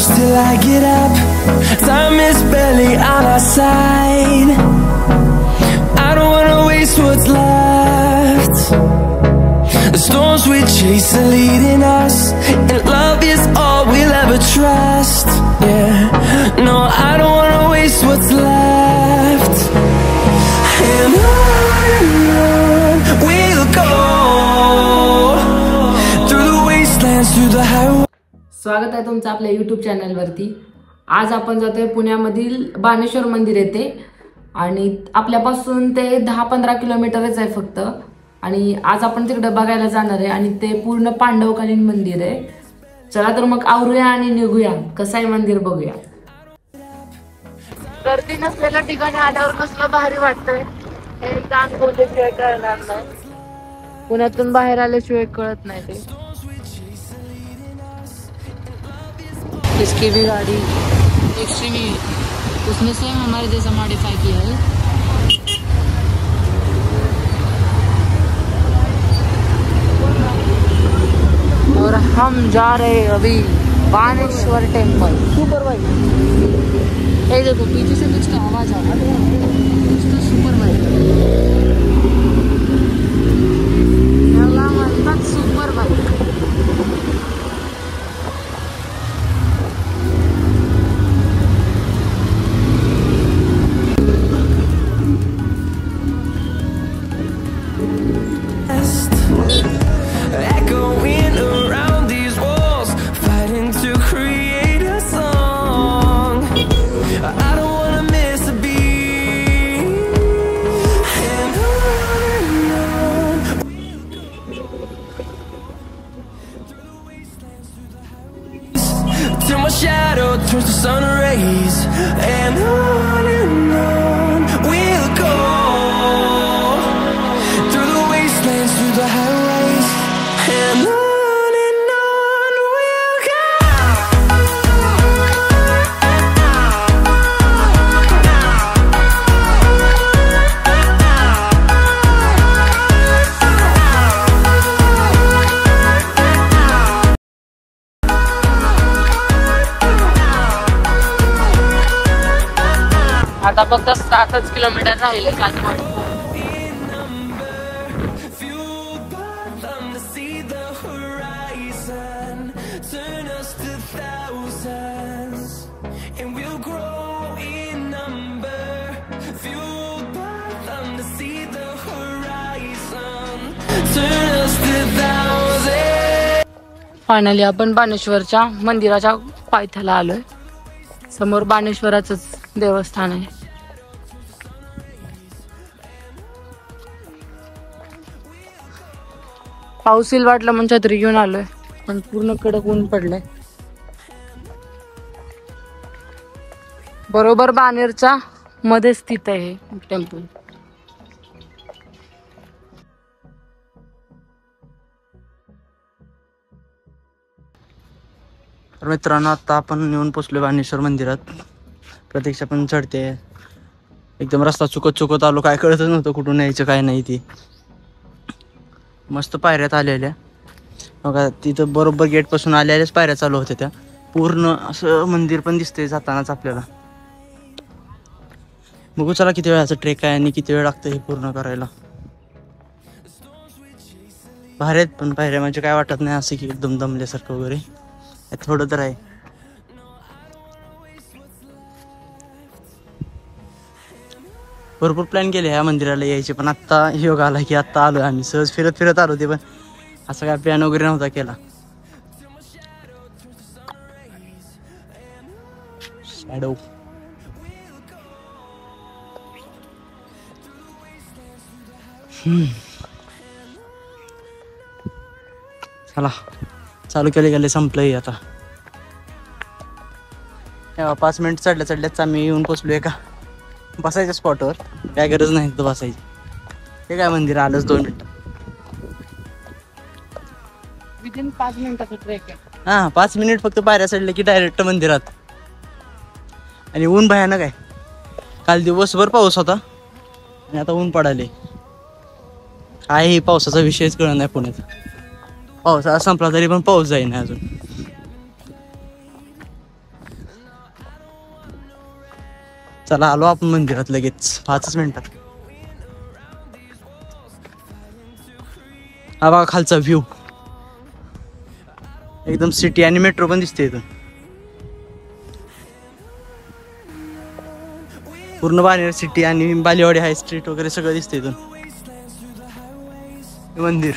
push till I get up. Time is barely on our side. I don't wanna waste what's left. The storms we chase are leading us, and love is all we'll ever trust. Yeah, no, I don't wanna waste what's left. And on we'll go through the wastelands, through the highways. स्वागत आहे तुमचं आपल्या YouTube चॅनलवरती। आज आपण जातोय पुण्यामधील बाणेश्वर मंदिर येथे आणि आपल्यापासून ते 10-15 किलोमीटरच आहे फक्त। आणि आज आपण तिकडे बघायला जाणार आहे आणि ते पूर्ण पांडवकालीन मंदिर आहे। चला तर मग आवरूया आणि निघूया, कसं आहे मंदिर बघूया। गर्दी नसलेल्या ठिकाणी आल्यावर कसलं भारी वाटतंय हे जाण बोलल्याशिवाय कळणार नाही। पुण्यातून बाहेर आल्याशिवाय कळत नाही ते। इसकी भी गाड़ी एक्सट्रीम ही उसने सेम हमारे जैसा मॉडिफाई किया है। और हम जा रहे हैं अभी बाणेश्वर टेम्पल। सुपर भाई ये देखो पीछे से कुछ का आवाज आ रहा है, कुछ तो सुपर भाई सुपर भाई। Echoing around these walls, fighting to create a song. I don't wanna miss a beat. And on till my shadow turns to sun rays. And on we'll go through the wastelands, through the highways. And on we'll go. आता फक्त 7 kilometre राहिले कालवड। Finally आपण बाणेश्वरच्या मंदिराच्या पायथ्याला आलोय। समोर बाणेश्वराचंच देवस्थान आहे। पाऊस येईल वाटलं म्हणून छत्री घेऊन आलोय, पण पूर्ण कडक ऊन पडलंय। बरोबर बाणेरच्या मध्ये स्थित आहे हे टेम्पल। तर मित्रांनो आता आपण येऊन पोचलोय बाणेश्वर मंदिरात। प्रतीक्षा पण चढते, एकदम रस्ता चुकत आलो, काय कळतच नव्हतं कुठून यायचं काय नाही। ती मस्त पायऱ्यात आलेल्या बघा, तिथं बरोबर गेट पासून आलेल्याच पायऱ्या चालू होत्या त्या। पूर्ण असं मंदिर पण दिसतंय जातानाच आपल्याला। बघू चला किती वेळाचा ट्रेक आहे आणि किती वेळ लागतं हे पूर्ण करायला। भारी आहेत पण पायऱ्या, म्हणजे काय वाटत नाही असं की एकदम दमल्यासारखं वगैरे, थोडं तर आहे। भरपूर प्लॅन केले ह्या मंदिराला यायचे, पण आत्ता योग आला की आत्ता आलो आम्ही। सहज फिरत आलो ते, पण असं काय प्लॅन वगैरे नव्हता केला। शॅडो चला चालू केले संपलंय आता। 5 मिनिट चढल्याच आम्ही येऊन पोचलोय का बसायच्या स्पॉटवर, काय गरज नाही तर बसायची। हे काय मंदिर आलंच 2 मिनिट, विदिन 5 मिनिटाचा ट्रेक आहे। हा 5 मिनिट फक्त पायऱ्या चढले की डायरेक्ट मंदिरात। आणि ऊन भयानक आहे, काल दिवसभर पाऊस होता आणि आता ऊन पडाले। काय पावसाचा विषयच कळत नाही पुण्यात। पावसाळा संपला तरी पण पाऊस जाईना अजून। चला आलो आपण मंदिरात लगेच 5 मिनिटात. हा बघा खालचा व्ह्यू, एकदम सिटी आणि मेट्रो पण दिसते इथून. पूर्ण बाणेर सिटी आणि बालेवाडी हाय स्ट्रीट वगैरे सगळं दिसते इथून. मंदिर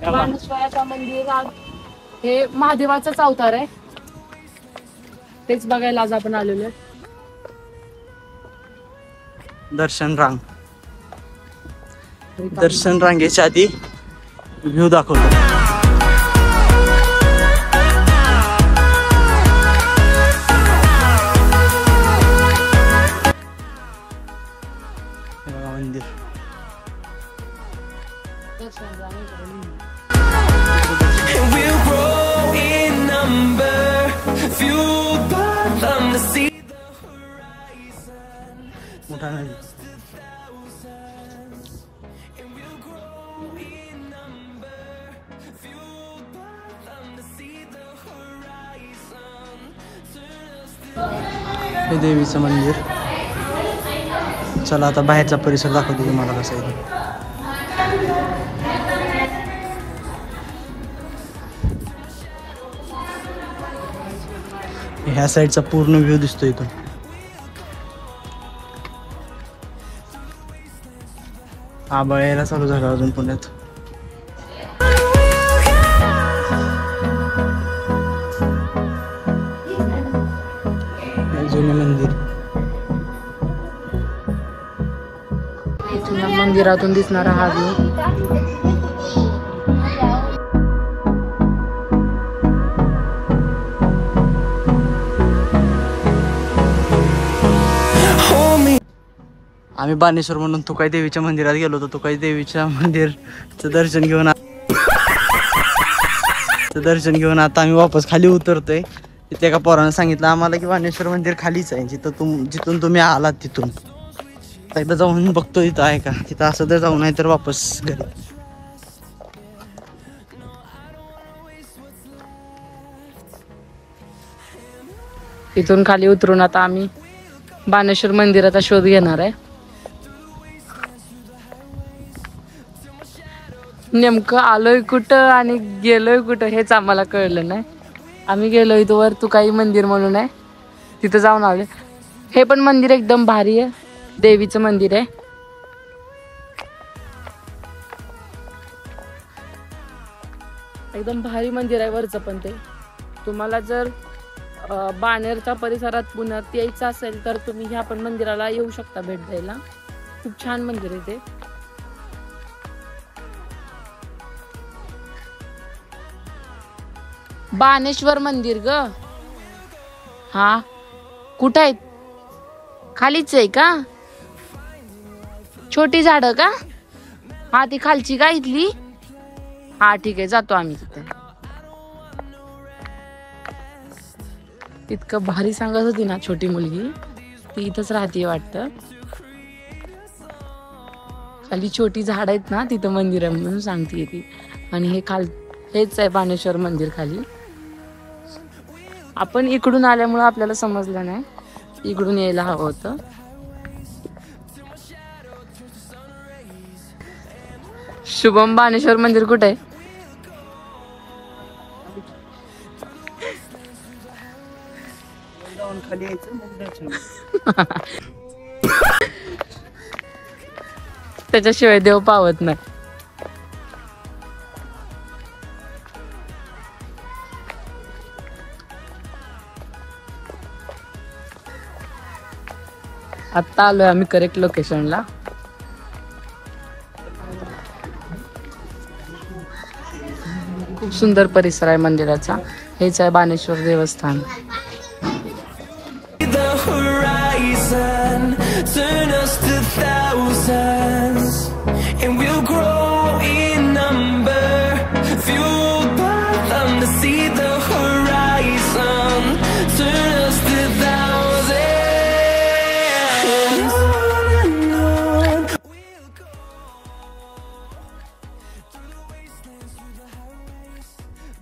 बाणेश्वराचं मंदिर हे महादेवाचाच अवतार आहे. तेच बघायला आज आपण आलेलो आहे. दर्शन रांगेच्या आधी व्ह्यू दाखवतो. मंदिर We'll grow in number, fueled by them to see the horizon. मोठा नदी. And we'll grow in number, fueled by them to see the horizon. Turn us to हे देवीचं मंदिर. चला आता बाहेरचा परिसर दाखवतो तुम्हाला कसा आहे. ह्या साईडचा पूर्ण व्ह्यू दिसतो इथून. आभाळ यायला चालू झालं अजून पुण्यात. जुने मंदिर. इथून मंदिरातून दिसणारा हा व्ह्यू. आम्ही बाणेश्वर म्हणून तुकाई देवीच्या मंदिरात गेलो होतो. तुकाई देवीच्या मंदिरचं दर्शन घेऊन आता आम्ही वापस खाली उतरतोय. तिथे एका पोरानं सांगितलं आम्हाला की बाणेश्वर मंदिर खालीच आहे, जिथून तुम्ही आलात तिथून. एकदा जाऊन बघतो तिथं आहे का. तिथं असं तर जाऊ, नाही तर वापस घरी. इथून खाली उतरून आता आम्ही बाणेश्वर मंदिराचा शोध घेणार आहे. नेमकं आलोय कुठं आणि गेलोय कुठं हेच आम्हाला कळलं नाही. आम्ही गेलो इथं वर तुकाई मंदिर म्हणून आहे, तिथं जाऊन आले. हे पण मंदिर एकदम भारी आहे, देवीचं मंदिर आहे. एकदम भारी मंदिर आहे वरचं पण ते. तुम्हाला जर बाणेरच्या परिसरात पुण्यात यायचं असेल तर तुम्ही ह्या पण मंदिराला येऊ शकता भेट द्यायला. खूप छान मंदिर आहे ते. बाणेश्वर मंदिर ग. हा कुठं आहेत? खालीच आहे का? छोटी झाडं का? हा ती खालची का इथली? हा ठीक आहे, जातो आम्ही तिथे. इतकं भारी सांगत होती ना छोटी मुलगी, ती इथंच राहते वाटतं. खाली छोटी झाड आहेत ना, तिथं मंदिर आहे म्हणून सांगते ती. आणि हेच आहे बाणेश्वर मंदिर खाली. आपण इकडून आल्यामुळं आपल्याला समजलं नाही, इकडून यायला हवं होतं. शुभम बाणेश्वर मंदिर कुठे आहे? खाली यायचं. त्याच्याशिवाय देव पावत नाही. आता आलोय आम्ही करेक्ट लोकेशनला. खूप सुंदर परिसर आहे मंदिराचा. हेच आहे बाणेश्वर देवस्थान. the horizon, turn us to thousands, and we'll grow in number, fueled by them to see the horizon, turn us to thousands. And on we'll go, through the wastelands, through the highways,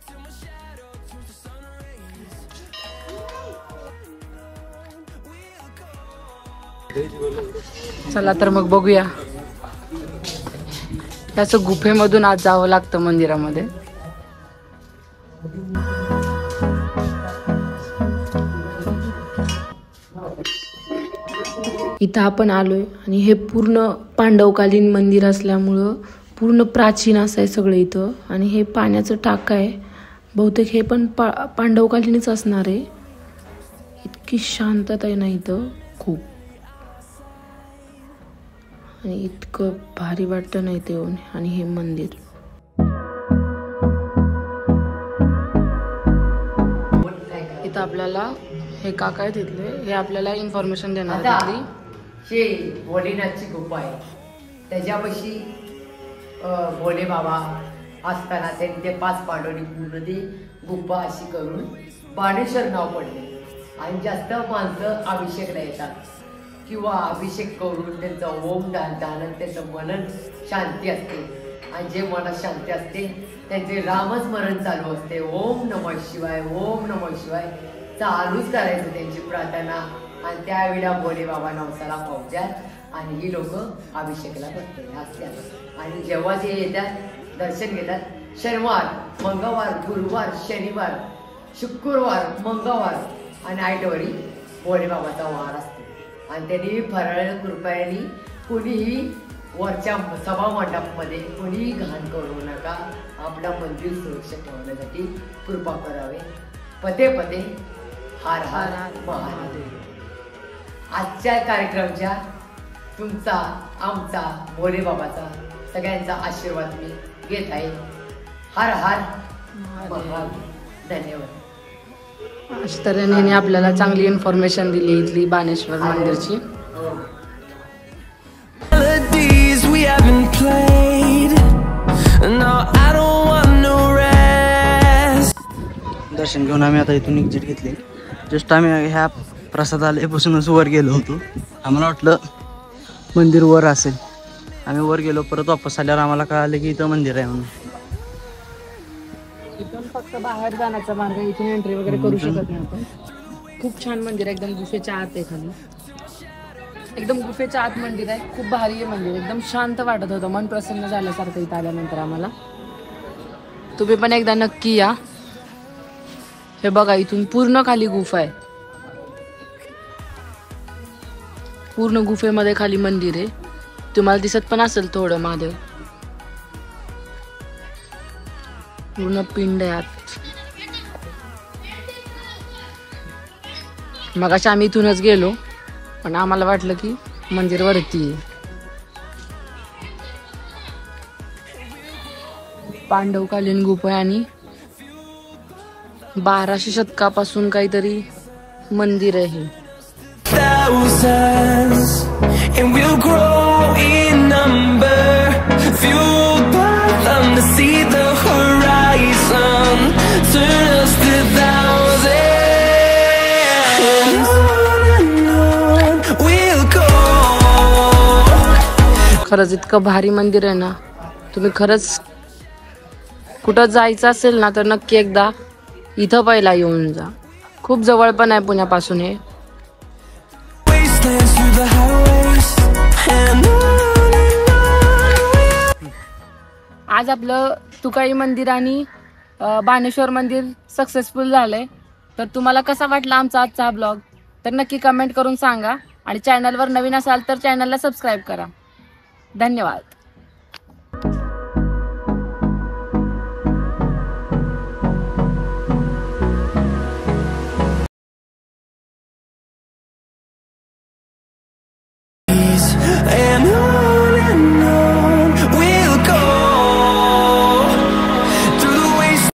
till my shadow turns to sun rays. चला तर मग बघूया. त्याचं गुफेमधून आज जावं लागतं मंदिरामध्ये. इथं आपण आलोय आणि हे पूर्ण पांडवकालीन मंदिर असल्यामुळं पूर्ण प्राचीन असं आहे सगळं इथं. आणि हे पाण्याचं टाकं आहे, बहुतेक हे पण पांडवकालीनच असणार आहे. इतकी शांतता आहे ना इथं खूप, आणि इतकं भारी वाटतं ना इथे येऊन. आणि हे मंदिर इथं आपल्याला हे काका आहे तिथले, हे आपल्याला इन्फॉर्मेशन देणार आहे तिथली. हे भोलेनाथची गुफा आहे. त्याच्यापाशी भोले बाबा असताना त्यांनी ते 5 पांडवनी पूर्ण ती गुफा अशी करून बाणेश्वर नाव पडले. आणि जास्त माणसं अभिषेकला येतात किंवा अभिषेक करून त्यांचं ओम दान त्यांचं मनन शांती असते. आणि जे मनात शांती असते त्यांचे रामस्मरण चालू असते. ओम नमः शिवाय, ओम नमः शिवाय चालूच करायचं त्यांची प्रार्थना. आणि त्यावेळेला भोले बाबा नवसाला पोहोचतात आणि ही लोक अभिषेकला बसलेले असतात. आणि जेव्हा ते येतात दर्शन घेतात, शनिवार, मंगळवार, गुरुवार, शनिवार, शुक्रवार, मंगळवार आणि आयतवारी भोले बाबाचा वार असतो. आणि त्यांनी फराळ कृपयाने कुणीही वरच्या सभा मंडपमध्ये कुणीही घाण करू नका. आपला मंदिर सुरक्षित ठेवण्यासाठी कृपा करावे. पते पते हर हर महादेव. आजच्या कार्यक्रमाच्या तुमचा, आमचा, भोले बाबाचा सगळ्यांचा आशीर्वाद मी घेत आहे. हर हर महादेव. धन्यवाद. अशा तऱ्हेने आपल्याला चांगली इन्फॉर्मेशन दिली इथली Baneshwar मंदिरची. Melodies we haven't played. No, I don't want no rest. दर्शन घेऊन आम्ही आता इथून एक्झिट घेतली. जस्ट आम्ही ह्या प्रसादालयापासूनच वर गेलो होतो. आम्हाला वाटलं मंदिर वर असेल. आम्ही वर गेलो, परत वापस आल्यावर आम्हाला कळालं की इथं मंदिर आहे म्हणून. इथून फक्त बाहेर जाण्याचा मार्ग, इथून एंट्री वगैरे करू शकत नाही आपण. खूप छान मंदिर आहे, एकदम गुफेच्या आत आहे खाली. एकदम गुफेच्या आत मंदिर आहे. खूप भारी आहे मंदिर, एकदम शांत वाटत होतं, मन प्रसन्न झाल्यासारखं इथं आल्यानंतर आम्हाला. तुम्ही पण एकदा नक्की या. हे बघा, इथून पूर्ण खाली गुफा आहे. पूर्ण गुफेमध्ये खाली मंदिर आहे. तुम्हाला दिसत पण असेल थोडं महादेव. पूर्ण पिंड आहे आत. मगाशी आम्ही इथूनच गेलो, पण आम्हाला वाटलं की मंदिर वरती आहे. पांडवकालीन गुफा आहे आणि 1200 शतकापासून काहीतरी मंदिर आहे. Thousands, and we'll grow in number, fueled by them to see the horizon, turn us to thousands, and on we'll go. खरंच इतकं भारी मंदिर आहे ना. तुम्ही खरंच कुठं जायचं असेल ना तर नक्की एकदा इथं पहिला येऊन जा. खूप जवळ पण आहे पुण्यापासून हे. Wastelands through the highways, and on. आज आपलं तुकाई मंदिर आणि बाणेश्वर मंदिर सक्सेसफुल झालंय. तर तुम्हाला कसा वाटला आमचा आजचा ब्लॉग तर नक्की कमेंट करून सांगा. आणि चॅनलवर नवीन असाल तर चॅनलला सबस्क्राईब करा. धन्यवाद.